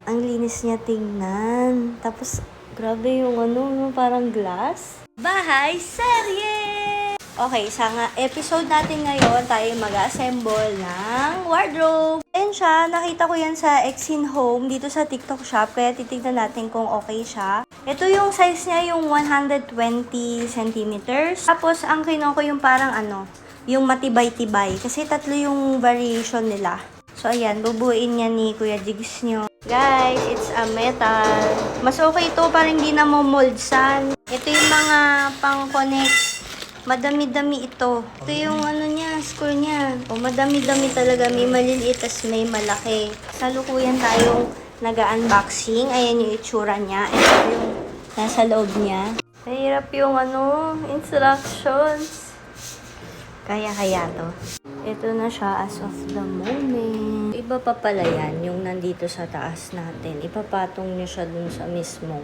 Ang linis niya tingnan. Tapos, grabe yung parang glass. Bahay serye! Okay, sa episode natin ngayon, tayo mag-assemble ng wardrobe. Ayan siya, nakita ko yan sa Exin Home dito sa TikTok shop, kaya titignan natin kung okay siya. Ito yung size niya, yung 120 centimeters. Tapos, ang kinuha ko yung parang yung matibay-tibay. Kasi tatlo yung variation nila. So, ayan, bubuin niya ni Kuya Jigs nyo. Guys, it's a metal. Mas okay ito, parang hindi na momoldsan. Ito yung mga pang-connect. Madami-dami ito. Ito yung niya, score niya. O, madami-dami talaga. May maliliit, tas may malaki. Salukuyan tayong nag-unboxing. Ayan yung itsura niya. Ito yung nasa loob niya. Mahirap yung instructions. Kaya to. Ito na siya as of the moment. Iba pa pala yan, yung nandito sa taas natin. Ipapatong nyo siya dun sa mismong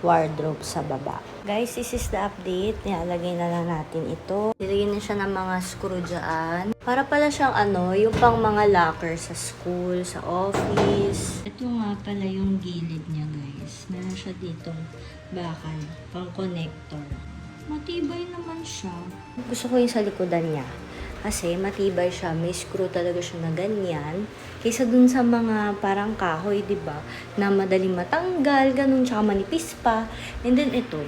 wardrobe sa baba. Guys, this is the update. Nilalagay na lang natin ito. Nilagyan na siya ng mga screw dyan. Para pala siyang yung pang mga locker sa school, sa office. Ito nga pala yung gilid niya, guys. Meron siya ditong bakal, pang connector. Matibay naman siya. Gusto ko yung sa likodan niya. Kasi matibay siya, may screw talaga siya na ganyan. Kaysa dun sa mga parang kahoy, diba? Na madaling matanggal, ganun, tsaka manipis pa. And then ito,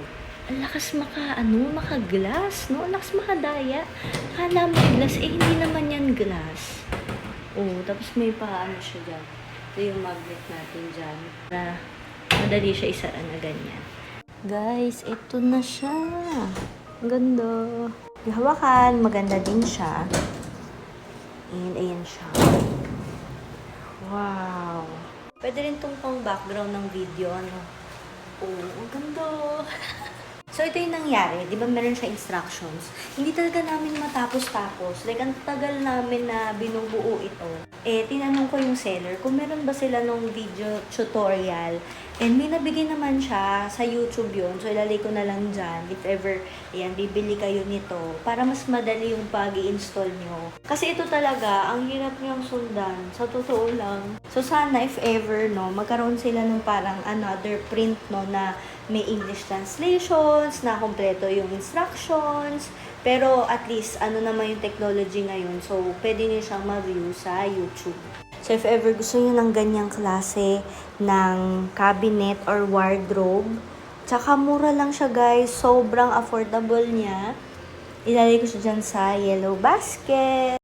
ang lakas maka-glass, no? Ang lakas makadaya. Akala mo glass, hindi naman yan glass. Oh, tapos may siya dyan. Ito yung magnet natin dyan. Na madali siya isara na ganyan. Guys, ito na siya. Ang ganda. Yung hawakan, maganda din siya. And ayan siya. Wow. Pwede rin itong pang background ng video, Oh, ang ganda. So, ito yung nangyari. Di ba meron siya instructions? Hindi talaga namin matapos-tapos. Like, ang tagal namin na binubuo ito. Tinanong ko yung seller kung meron ba sila nung video tutorial. And may nabigay naman siya sa YouTube yun. So, ilalagay ko na lang dyan. If ever, bibili kayo nito. Para mas madali yung pag-i-install nyo. Kasi ito talaga, ang hirap niyang sundan. Sa totoo lang. So, sana if ever, magkaroon sila ng parang another print, na may English translations, na kompleto yung instructions. Pero at least, naman yung technology ngayon. So, pwede niyo siyang ma-view sa YouTube. So, if ever gusto niyo ng ganyang klase ng cabinet or wardrobe, tsaka mura lang siya, guys. Sobrang affordable niya. Ilalagay ko siya dyan sa yellow basket.